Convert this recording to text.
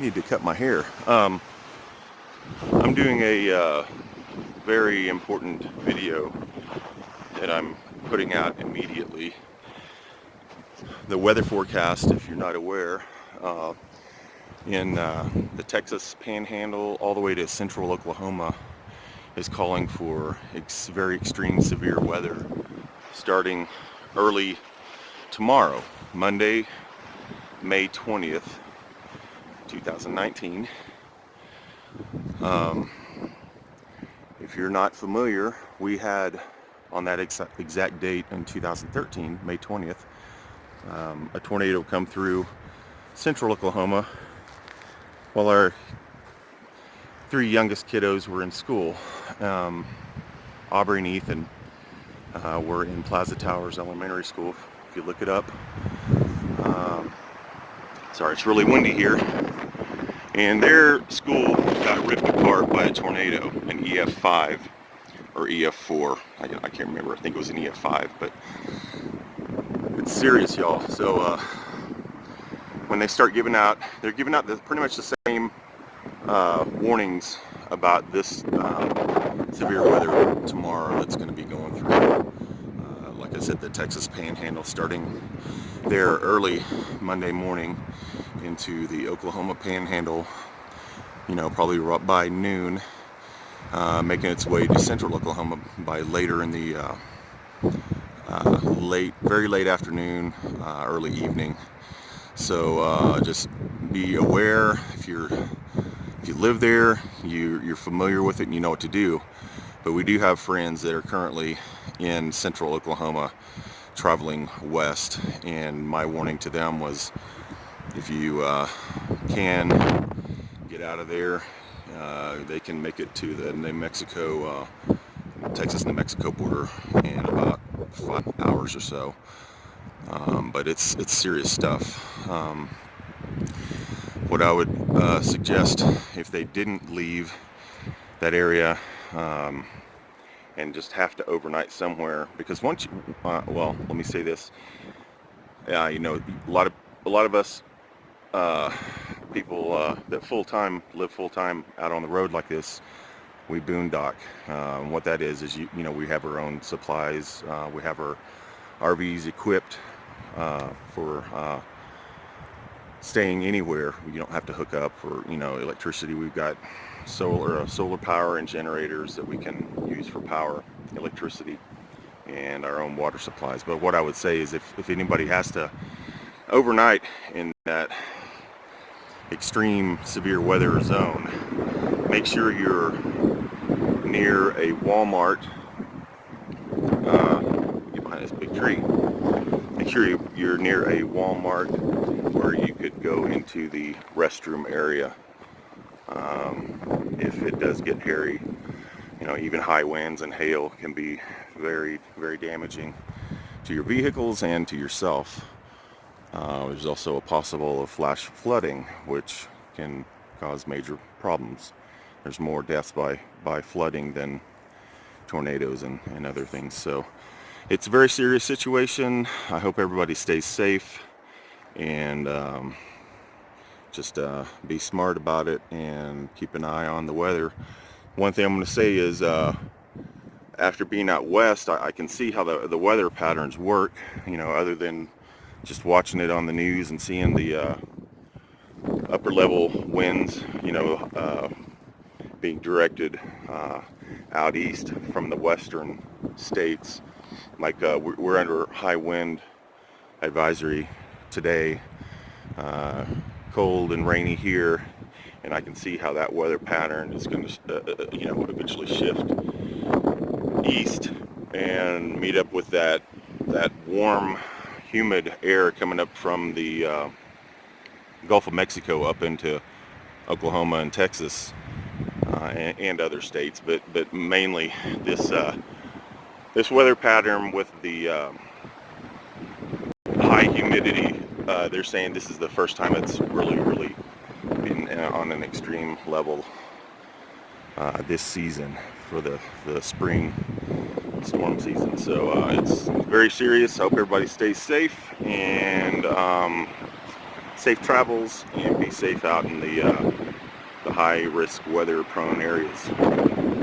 need to cut my hair. I'm doing a very important video that I'm putting out immediately. The weather forecast, if you're not aware, in the Texas Panhandle all the way to central Oklahoma is calling for very extreme severe weather starting early tomorrow, Monday, May 20th, 2019. If you're not familiar, we had on that exact date in 2013, May 20th, a tornado come through central Oklahoma while our three youngest kiddos were in school. Aubrey and Ethan were in Plaza Towers Elementary School, if you look it up. Sorry, it's really windy here. And their school got ripped apart by a tornado, an EF5 or EF4. I can't remember. I think it was an EF5, but it's serious, y'all. So when they start giving out, they're giving out pretty much the same warnings about this severe weather tomorrow that's going to be going through. Like I said, the Texas Panhandle starting there early Monday morning into the Oklahoma Panhandle, probably by noon, making its way to central Oklahoma by later in the very late afternoon, early evening. So just be aware. If you live there, you're familiar with it and you know what to do. But we do have friends that are currently in central Oklahoma traveling west, and my warning to them was, if you can get out of there, they can make it to the New Mexico, Texas-New Mexico border in about 5 hours or so. But it's serious stuff. What I would suggest, if they didn't leave that area and just have to overnight somewhere, because once you, well, let me say this, a lot of us people that live full-time out on the road like this, we boondock. What that is we have our own supplies. We have our RVs equipped for staying anywhere. You don't have to hook up for electricity. We've got solar power and generators that we can use for power, electricity, and our own water supplies. But what I would say is, if anybody has to overnight in that extreme severe weather zone, make sure you're near a Walmart. Get behind this big tree. Make sure you're near a Walmart where you could go into the restroom area. If it does get hairy, even high winds and hail can be very, very damaging to your vehicles and to yourself. There's also a possible of flash flooding, which can cause major problems. There's more deaths by flooding than tornadoes and other things. So it's a very serious situation. I hope everybody stays safe, and just be smart about it and keep an eye on the weather. One thing I'm going to say is, after being out west, I can see how the weather patterns work, other than just watching it on the news and seeing the upper level winds, being directed out east from the western states. Like we're under high wind advisory today, cold and rainy here, and I can see how that weather pattern is going to eventually shift east and meet up with that warm, humid air coming up from the Gulf of Mexico up into Oklahoma and Texas, and other states, but mainly this weather pattern with the high humidity. They're saying this is the first time it's really been on an extreme level this season for the spring storm season. So it's very serious. I hope everybody stays safe, and safe travels and be safe out in the high risk weather prone areas.